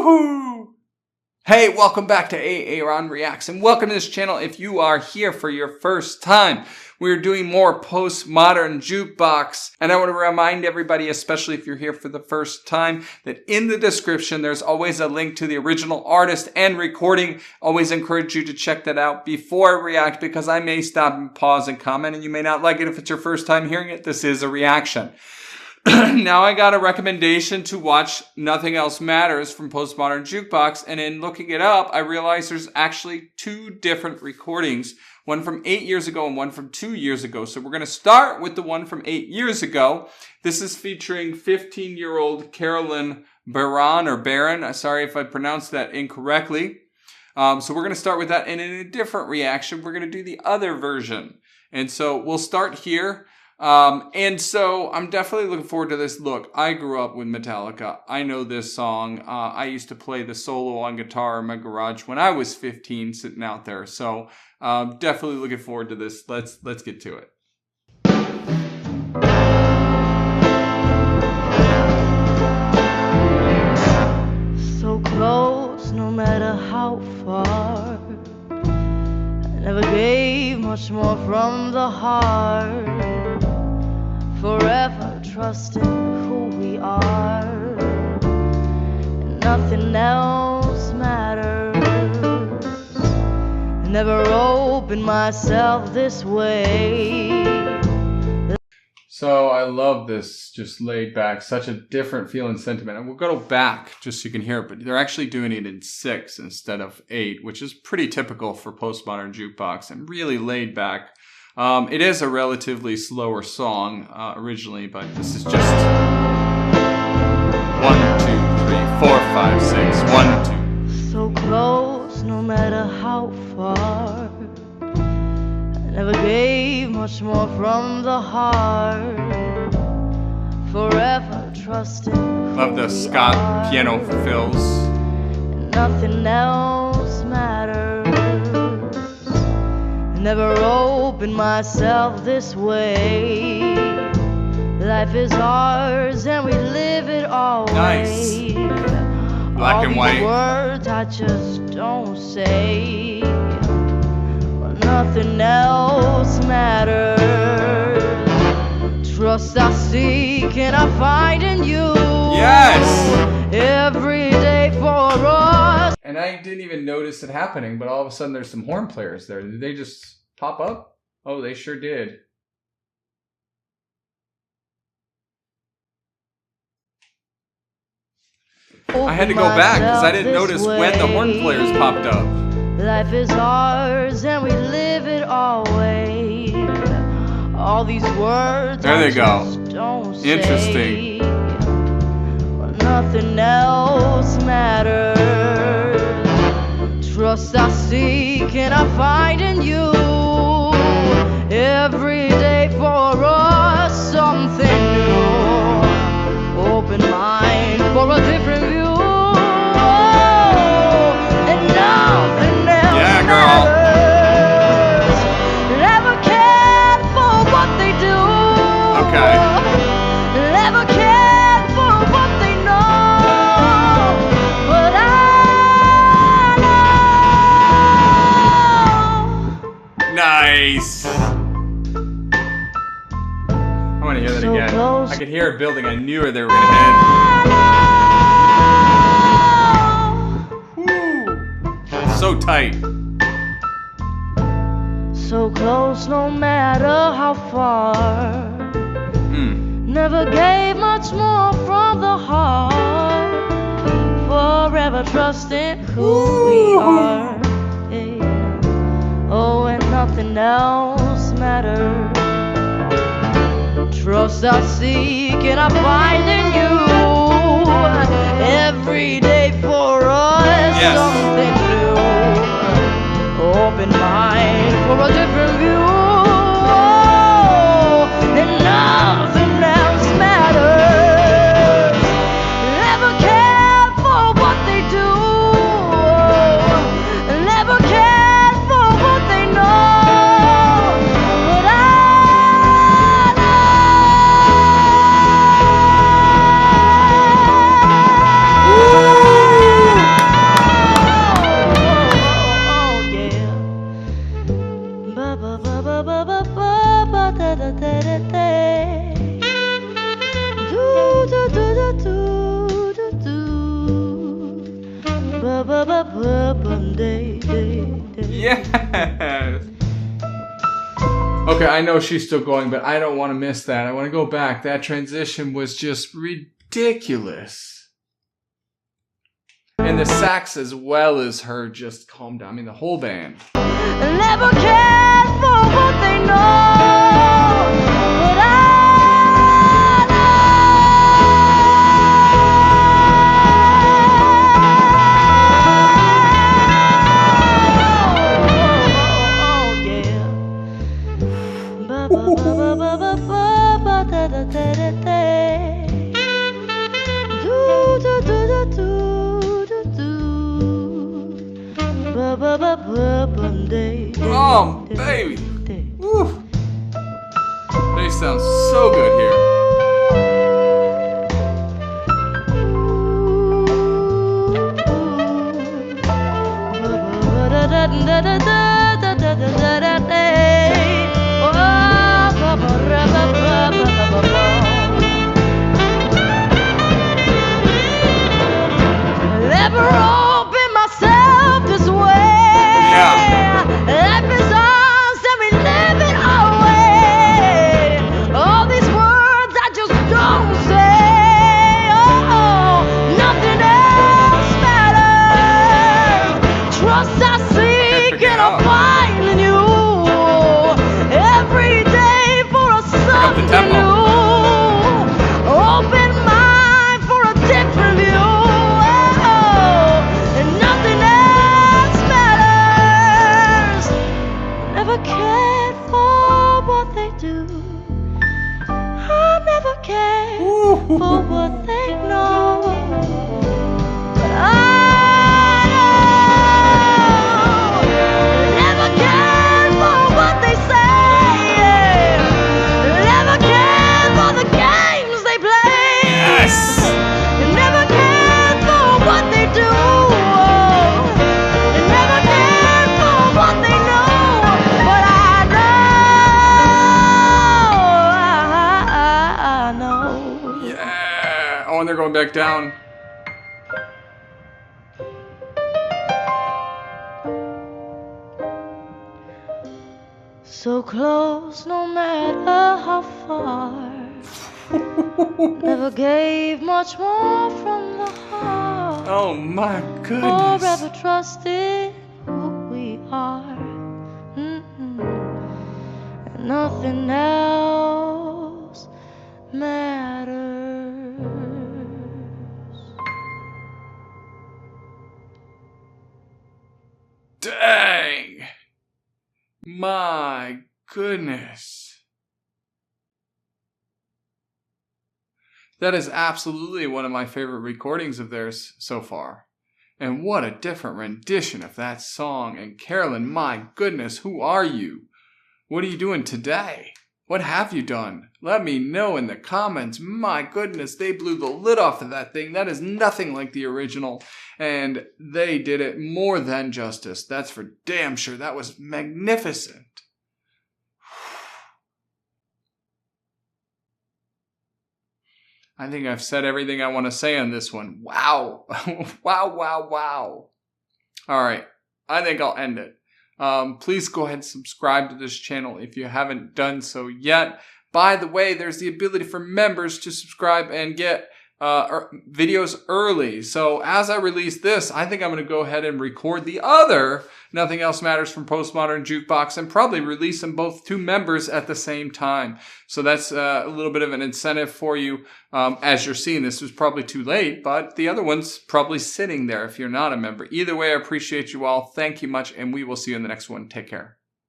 Woohoo! Hey, welcome back to A-Aron Reacts, and welcome to this channel if you are here for your first time. We're doing more Postmodern Jukebox, and I want to remind everybody, especially if you're here for the first time, that in the description there's always a link to the original artist and recording. Always encourage you to check that out before I react, because I may stop and pause and comment, and you may not like it if it's your first time hearing it. This is a reaction. Now I got a recommendation to watch Nothing Else Matters from Postmodern Jukebox, and in looking it up, I realized there's actually two different recordings, one from 8 years ago and one from 2 years ago. So we're going to start with the one from 8 years ago. This is featuring 15-year-old Carolyn Baran, or Baran. Sorry if I pronounced that incorrectly. So we're going to start with that, and in a different reaction, we're going to do the other version. And so we'll start here. And so I'm definitely looking forward to this. Look, I grew up with Metallica. I know this song. I used to play the solo on guitar in my garage when I was 15, sitting out there. So, definitely looking forward to this. Let's get to it. So close, no matter how far. I never gave much more from the heart. Forever trusting who we are, and nothing else matters. Never opened myself this way. So I love this, just laid back, such a different feeling sentiment. And we'll go back just so you can hear it, but they're actually doing it in 6 instead of 8, which is pretty typical for Postmodern Jukebox, and really laid back. It is a relatively slower song originally, but this is just 1, 2, 3, 4, 5, 6, 1, 2. So close, no matter how far. I never gave much more from the heart. Forever trusting. Love the Scott piano fills. And nothing else matters. Never opened myself this way. Life is ours and we live it always. Nice. Black and white. Words I just don't say. But nothing else matters. Trust I seek and I find in you. Yes. Every day for us. And I didn't even notice it happening, but all of a sudden there's some horn players there. Did they just pop up? Oh, they sure did. I had to go back because I didn't notice when the horn players popped up. Life is ours and we live it always. All these words there they go. Interesting. But nothing else matters. Trust I seek and I find in you. Every day for us something new. Open mind for a different view. And nothing else matters. Never cared for what they do. Okay. Never cared for what they know. But nice. I want to hear that again. Close. I could hear it building. I knew where they were going to hit. Woo. So tight. So close, no matter how far. Never gave much more from the heart. Forever trusting who we are. Oh, and nothing else matters. Trust I seek and I find in you. Every day for us something new. Open mind for a different view. And nothing else matters. Never cared for what they do. Never cared for what they know. But I know Yes. Okay, I know she's still going, but I don't want to miss that. I want to go back. That transition was just ridiculous. And the sax as well as her just calmed down. I mean, the whole band. Never cared for what they know, but I Oh, baby. Woo. They sound so good here. Never open myself this way. Yeah. Life is ours and we live it our way. All these words I just don't say. Oh, nothing else matters. Trust I seek and I find in you. Every day for a something new. Open mind for a different view. Never cared for what they do. I never cared for what they know. But I know. Never cared for what they say. Never cared for the games they play. Yes. Never cared for what they do. Never cared for what they know. Oh, and they're going back down. So close, no matter how far. Never gave much more from the heart. Oh my goodness. Forever trusted who we are. And nothing else matters. Dang. My goodness. That is absolutely one of my favorite recordings of theirs so far. And what a different rendition of that song. And Carolyn, my goodness, who are you? What are you doing today? What have you done? Let me know in the comments. My goodness, they blew the lid off of that thing. That is nothing like the original. And they did it more than justice. That's for damn sure. That was magnificent. I think I've said everything I want to say on this one. Wow. Wow, wow, wow. All right. I think I'll end it. Please go ahead and subscribe to this channel if you haven't done so yet. By the way, there's the ability for members to subscribe and get videos early. So as I release this, I think I'm going to go ahead and record the other Nothing Else Matters from Postmodern Jukebox and probably release them both to members at the same time. So that's a little bit of an incentive for you. As you're seeing, this was probably too late, but the other one's probably sitting there if you're not a member. Either way, I appreciate you all. Thank you much, and we will see you in the next one. Take care.